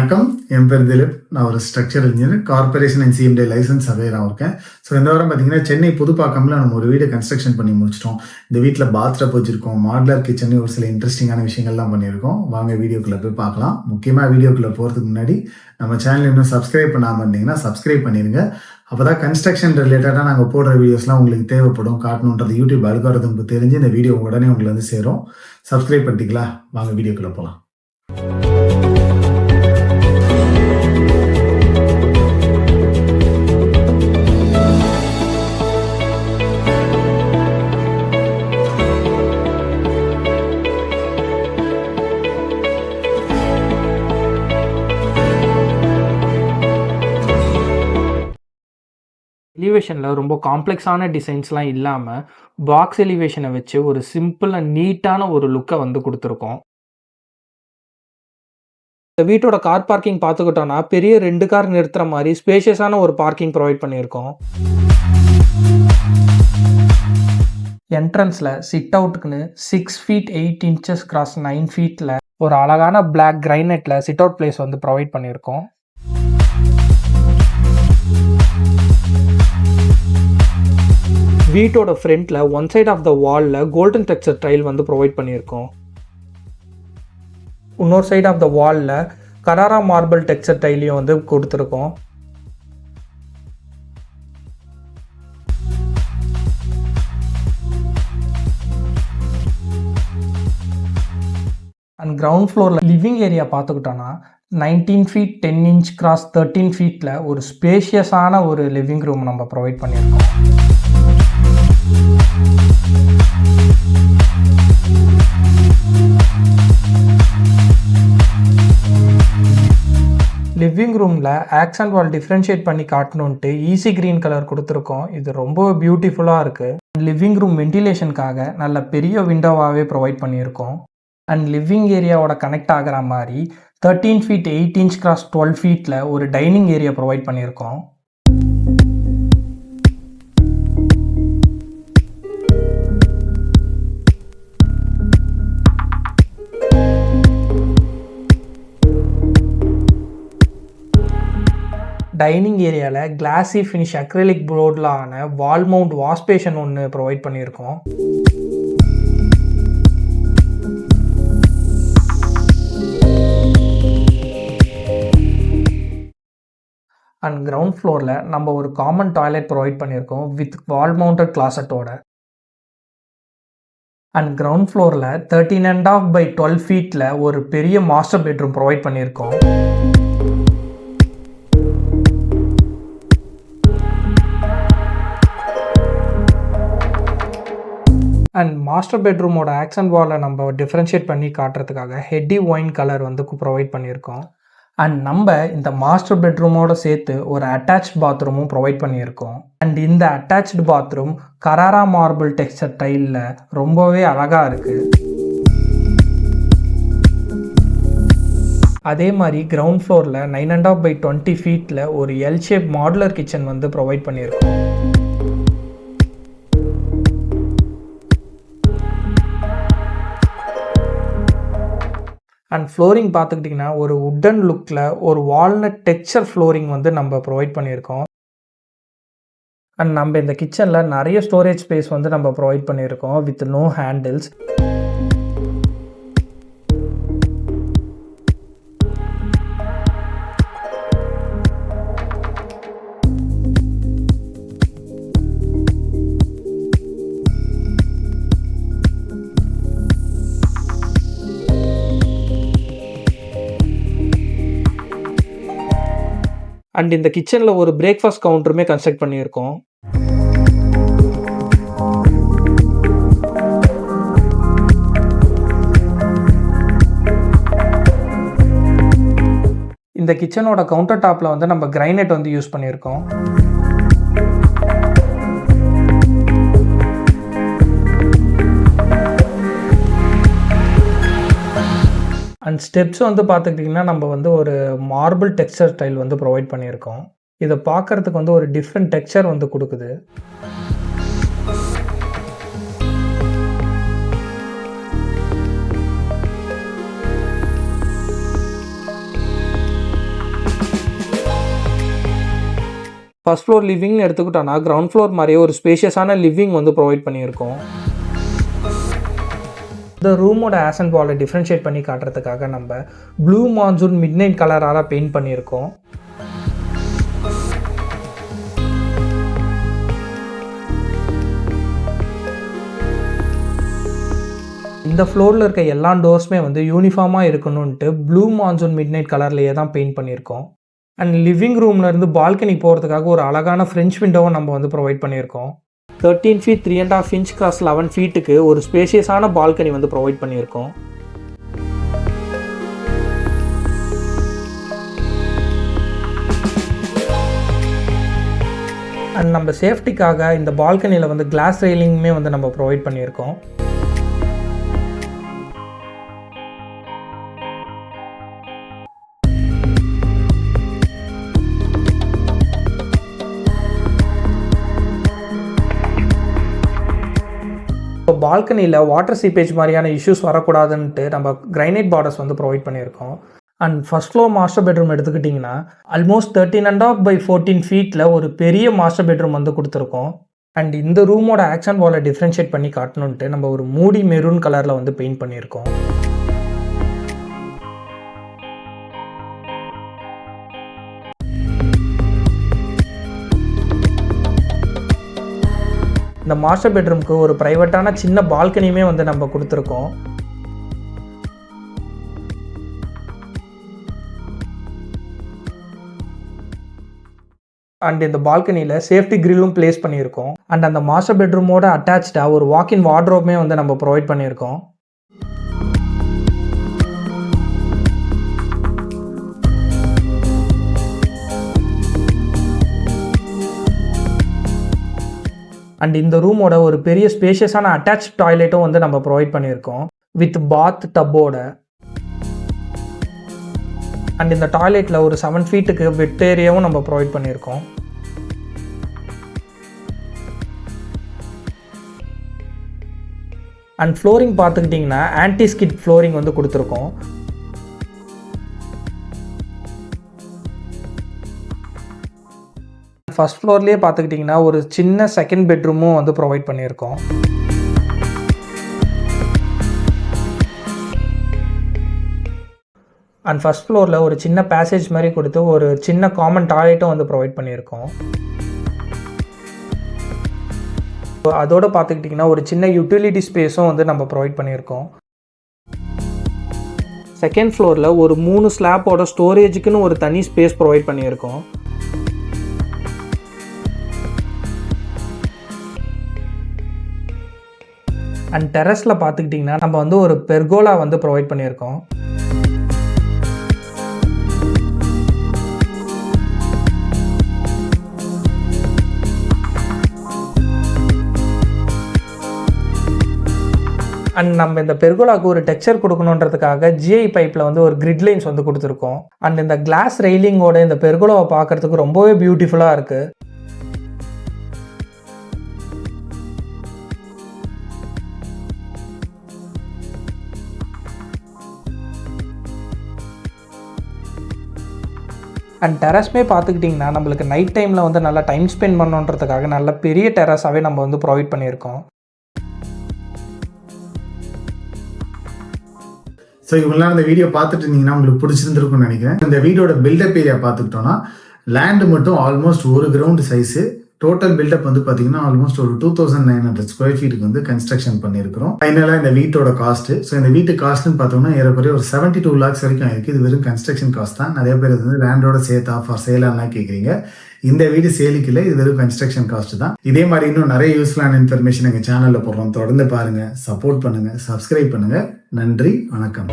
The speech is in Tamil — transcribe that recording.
வணக்கம். என் பேர் திலீப். நான் ஒரு structure engineer, corporation and CMD license சர்வேயராக இருக்கேன். ஸோ இந்த வாரம் பார்த்தீங்கன்னா சென்னை புதுப்பாக்கம்ல நம்ம ஒரு வீடு கன்ஸ்ட்ரக்ஷன் பண்ணி முடிச்சிட்டோம். இந்த வீட்டில் பாத்டப் வச்சுருக்கோம், மாடுலர் கிச்சன், ஒரு சில இன்ட்ரெஸ்டிங்கான விஷயங்கள்லாம் பண்ணியிருக்கோம். வாங்க வீடியோக்குள்ளே போய் பார்க்கலாம். முக்கியமாக வீடியோக்குள்ளே போகிறதுக்கு முன்னாடி நம்ம சேனல் இன்னும் சப்ஸ்கிரைப் பண்ணாமல் இருந்தீங்கன்னா சப்ஸ்கிரைப் பண்ணிடுங்க. அப்போ தான் கன்ஸ்ட்ரக்ஷன் ரிலேட்டடாக நாங்கள் போடுற வீடியோஸ்லாம் உங்களுக்கு தேவைப்படும். காட்டணுன்றது யூடியூப் அல்காரிதம்க்கு தெரிஞ்சு இந்த வீடியோ உடனே உங்களுக்கு வந்து சேரும். சப்ஸ்கிரைப் பண்ணிட்டீங்களா? வாங்க வீடியோக்குள்ளே போகலாம். எலிவேஷனில் ரொம்ப காம்ப்ளெக்ஸான டிசைன்ஸ்லாம் இல்லாமல் பாக்ஸ் எலிவேஷனை வச்சு ஒரு சிம்பிள் அண்ட் நீட்டான ஒரு லுக்கை வந்து கொடுத்துருக்கோம். இந்த வீட்டோட கார் பார்க்கிங் பார்த்துக்கிட்டோன்னா பெரிய 2 கார் நிறுத்துற மாதிரி ஸ்பேஷியஸான ஒரு பார்க்கிங் ப்ரொவைட் பண்ணியிருக்கோம். என்ட்ரன்ஸில் சிட் அவுட்டுக்குன்னு 6 feet 8 inches கிராஸ் 9 feetல ஒரு அழகான பிளாக் கிரைனெட்டில் சிட் அவுட் பிளேஸ் வந்து ப்ரொவைட் பண்ணியிருக்கோம். வீட்டோட ஃப்ரண்ட்டில் ஒன் சைட் ஆஃப் த வாலில் கோல்டன் டெக்ஸ்சர் டைல் வந்து ப்ரொவைட் பண்ணியிருக்கோம். இன்னொரு சைட் ஆஃப் த வாலில் கராரா மார்பிள் டெக்ஸ்சர் டைலையும் வந்து கொடுத்துருக்கோம். அண்ட் கிரவுண்ட் ஃப்ளோரில் லிவிங் ஏரியா பார்த்துக்கிட்டோன்னா 19 feet 10 inch கிராஸ் 13 feetல ஒரு ஸ்பேஷியஸான ஒரு லிவிங் ரூம் நம்ம ப்ரொவைட் பண்ணியிருக்கோம். லிவிங் ரூமில் ஆக்சன்ட் வால் டிஃப்ரென்ஷியேட் பண்ணி காட்டணுன்ட்டு ஈஸி க்ரீன் கலர் கொடுத்துருக்கோம். இது ரொம்ப பியூட்டிஃபுல்லாக இருக்குது. லிவிங் ரூம் வென்டிலேஷனுக்காக நல்ல பெரிய விண்டோவாகவே ப்ரொவைட் பண்ணியிருக்கோம். அண்ட் லிவிங் ஏரியாவோட கனெக்ட் ஆகிற மாதிரி 13 feet 8 inch கிராஸ் 12 feetல ஒரு டைனிங் ஏரியா ப்ரொவைட் பண்ணியிருக்கோம். டைனிங் ஏரியாவில் கிளாஸி ஃபினிஷ் அக்ரிலிக் போர்டில் ஆன வால் மவுண்ட் வாஷ் பேஷன் ஒன்று ப்ரொவைட் பண்ணியிருக்கோம். அண்ட் கிரவுண்ட் ஃப்ளோரில் நம்ம ஒரு காமன் டாய்லெட் ப்ரொவைட் பண்ணியிருக்கோம் வித் வால் மவுண்டட் கிளாசட்டோட. அண்ட் கிரவுண்ட் ஃப்ளோரில் 13.5 by 12 feetல ஒரு பெரிய மாஸ்டர் பெட்ரூம் ப்ரொவைட் பண்ணியிருக்கோம். அண்ட் மாஸ்டர் பெட்ரூமோட ஆக்சன்ட் வாலை நம்ம டிஃப்ரென்ஷியேட் பண்ணி காட்டுறதுக்காக ஹெட்டி ஒயின் கலர் வந்து ப்ரொவைட் பண்ணியிருக்கோம். அண்ட் நம்ம இந்த மாஸ்டர் பெட்ரூமோட சேர்த்து ஒரு அட்டாச் பாத்ரூமும் ப்ரொவைட் பண்ணியிருக்கோம். அண்ட் இந்த அட்டாச்டு பாத்ரூம் கராரா மார்பிள் டெக்ஸ்சர் டைலில் ரொம்பவே அழகாக இருக்குது. அதே மாதிரி கிரவுண்ட் ஃப்ளோரில் 9.5 by 20 feetல ஒரு எல் ஷேப் மாடுலர் கிச்சன் வந்து ப்ரொவைட் பண்ணியிருக்கோம். அண்ட் ஃப்ளோரிங் பார்த்துக்கிட்டிங்கன்னா ஒரு வுட்டன் லுக்கில் ஒரு வால்நட் டெக்ஸ்சர் ஃப்ளோரிங் வந்து நம்ம ப்ரொவைட் பண்ணியிருக்கோம். அண்ட் நம்ம இந்த கிச்சனில் நிறைய ஸ்டோரேஜ் ஸ்பேஸ் வந்து நம்ம ப்ரொவைட் பண்ணியிருக்கோம் வித் நோ ஹேண்டில்ஸ். அண்ட் இந்த கிச்சனில் ஒரு பிரேக்ஃபாஸ்ட் கவுண்டருமே கன்ஸ்ட்ரக்ட் பண்ணியிருக்கோம். இந்த கிச்சனோட கவுண்டர் டாப்பில் வந்து நம்ம கிரைனைட் வந்து யூஸ் பண்ணியிருக்கோம். அண்ட் ஸ்டெப்ஸ் வந்து பார்த்துக்கிட்டிங்கன்னா நம்ம வந்து ஒரு மார்பிள் டெக்ஸ்சர் ஸ்டைல் வந்து ப்ரொவைட் பண்ணியிருக்கோம். இதை பார்க்குறதுக்கு வந்து ஒரு டிஃப்ரெண்ட் டெக்ஸ்சர் வந்து கொடுக்குது. ஃபர்ஸ்ட் ஃப்ளோர் லிவிங்னு எடுத்துக்கிட்டோன்னா கிரவுண்ட் ஃப்ளோர் மாதிரியே ஒரு ஸ்பேஷியஸான லிவிங் வந்து ப்ரொவைட் பண்ணியிருக்கோம். இந்த ரூமோட ஆசன் வாலை டிஃப்ரென்ஷியேட் பண்ணி காட்டுறதுக்காக நம்ம ப்ளூ மான்சூன் மிட் நைட் கலரால் பெயிண்ட் பண்ணியிருக்கோம். இந்த ஃப்ளோரில் இருக்க எல்லா டோர்ஸுமே வந்து யூனிஃபார்மாக இருக்கணும்ன்ட்டு ப்ளூ மான்சூன் மிட் நைட் கலர்லேயே தான் பெயிண்ட் பண்ணியிருக்கோம். அண்ட் லிவிங் ரூம்லேருந்து பால்கனி போகிறதுக்காக ஒரு அழகான ஃப்ரெஞ்ச் விண்டோவை நம்ம வந்து ப்ரொவைட் பண்ணியிருக்கோம். 13 feet 3.5 inch கிராஸ் 11 feetக்கு ஒரு ஸ்பேஷியஸான பால்கனி வந்து ப்ரொவைட் பண்ணியிருக்கோம். அண்ட் நம்ம சேஃப்டிக்காக இந்த பால்கனியில் வந்து கிளாஸ் ரெயிலிங்குமே வந்து நம்ம ப்ரொவைட் பண்ணியிருக்கோம். இப்போ பால்கனியில் வாட்டர் சீப்பேஜ் மாதிரியான இஷ்யூஸ் வரக்கூடாதுன்ட்டு நம்ம கிரைனைட் பார்டர்ஸ் வந்து ப்ரொவைட் பண்ணியிருக்கோம். And first floor master bedroom எடுத்துக்கிட்டிங்கன்னா ஆல்மோஸ்ட் 13.5 by 14 feetல ஒரு பெரிய மாஸ்டர் பெட்ரூம் வந்து கொடுத்துருக்கோம். அண்ட் இந்த ரூமோட ஆக்ஷன் வாலை டிஃப்ரென்ஷியேட் பண்ணி காட்டணுன்ட்டு நம்ம ஒரு மூடி மெரூன் கலரில் வந்து பெயிண்ட் பண்ணியிருக்கோம். இந்த மாஸ்டர் பெட்ரூம்க்கு ஒரு ப்ரைவேட்டான சின்ன பால்கனியுமே வந்து நம்ம கொடுத்துருக்கோம். அண்ட் இந்த பால்கனியில் சேஃப்டி கிரில்லும் பிளேஸ் பண்ணியிருக்கோம். அண்ட் அந்த மாஸ்டர் பெட்ரூமோட அட்டாச்சாக ஒரு வாக்கின் வார்ட்ரோப்புமே வந்து நம்ம ப்ரொவைட் பண்ணியிருக்கோம். அண்ட் இந்த ரூமோட ஒரு பெரிய ஸ்பேஷியஸான அட்டாச் டாய்லெட்டும் வந்து நம்ம ப்ரொவைட் பண்ணியிருக்கோம் வித் பாத் டப்போட. அண்ட் இந்த டாய்லெட்டில் ஒரு 7 feetக்கு வெட் ஏரியாவும் நம்ம ப்ரொவைட் பண்ணியிருக்கோம். அண்ட் ஃப்ளோரிங் பார்த்துக்கிட்டிங்கன்னா ஆன்டி ஸ்கிட் ஃப்ளோரிங் வந்து கொடுத்துருக்கோம். ஃபர்ஸ்ட் ஃப்ளோர்லேயே பார்த்துக்கிட்டிங்கன்னா ஒரு சின்ன செகண்ட் பெட்ரூமும் வந்து ப்ரொவைட் பண்ணியிருக்கோம். அண்ட் ஃபர்ஸ்ட் ஃப்ளோரில் ஒரு சின்ன பேசேஜ் மாதிரி கொடுத்து ஒரு சின்ன காமன் டாய்லெட்டும் வந்து ப்ரொவைட் பண்ணியிருக்கோம். அதோட பார்த்துக்கிட்டிங்கன்னா ஒரு சின்ன யூட்டிலிட்டி ஸ்பேஸும் வந்து நம்ம ப்ரொவைட் பண்ணியிருக்கோம். செகண்ட் ஃப்ளோரில் ஒரு 3 ஸ்லாப்போட ஸ்டோரேஜுக்குன்னு ஒரு தனி ஸ்பேஸ் ப்ரொவைட் பண்ணியிருக்கோம். அண்ட் டெரஸில் பார்த்துக்கிட்டிங்கன்னா நம்ம வந்து ஒரு பெர்கோலா வந்து ப்ரொவைட் பண்ணியிருக்கோம். அண்ட் நம்ம இந்த பெர்கோலாவுக்கு ஒரு டெக்ஸ்சர் கொடுக்கணுன்றதுக்காக ஜிஐ பைப்பில் வந்து ஒரு கிரிட் லைன்ஸ் வந்து கொடுத்துருக்கோம். அண்ட் இந்த கிளாஸ் ரெயிலிங்கோட இந்த பெர்கோலாவை பார்க்குறதுக்கு ரொம்பவே பியூட்டிஃபுல்லாக இருக்குது. அண்ட் டெரஸ்மே பார்த்துக்கிட்டிங்கன்னா நம்மளுக்கு நைட் டைமில் வந்து நல்லா டைம் ஸ்பெண்ட் பண்ணுன்றதுக்காக நல்ல பெரிய டெரஸாகவே நம்ம வந்து ப்ரொவைட் பண்ணியிருக்கோம். ஸோ இவங்களாம் இந்த வீடியோ பார்த்துட்டு இருந்தீங்கன்னா உங்களுக்கு பிடிச்சிருந்துருக்கும்னு நினைக்கிறேன். இந்த வீடியோட பில்டப் ஏரியா பார்த்துக்கிட்டோம்னா லேண்டு மட்டும் almost 1 ground size. Total build up வந்து பார்த்தீங்கன்னா ஆல்மோஸ்ட் ஒரு 2900 ஸ்கொயர் ஃபீட்டுக்கு வந்து கன்ஸ்ட்ரக்ஷன் பண்ணியிருக்கிறோம். ஃபைனலாக இந்த வீட்டோட காஸ்ட்டு, ஸோ இந்த வீட்டு காஸ்ட்னு பார்த்தோம்னா ஏறக்குறைய ஒரு 72 lakhs வரைக்கும் இருக்குது. இது வெறும் கன்ஸ்ட்ரக்ஷன் காஸ்ட் தான். நிறைய பேர் வந்து லேண்டோட சேர்த்தா ஃபார் சேலாலாம் கேட்குறீங்க. இந்த வீடு சேலுக்கு இல்லை, இது வெறும் கன்ஸ்ட்ரக்ஷன் காஸ்ட் தான். இதே மாதிரி இன்னும் நிறைய யூஸ்ஃபுல்லான இன்ஃபர்மேஷன் எங்கள் சேனலில் போடுறோம். தொடர்ந்து பாருங்கள், சப்போர்ட் பண்ணுங்கள், சப்ஸ்கிரைப் பண்ணுங்கள். நன்றி, வணக்கம்.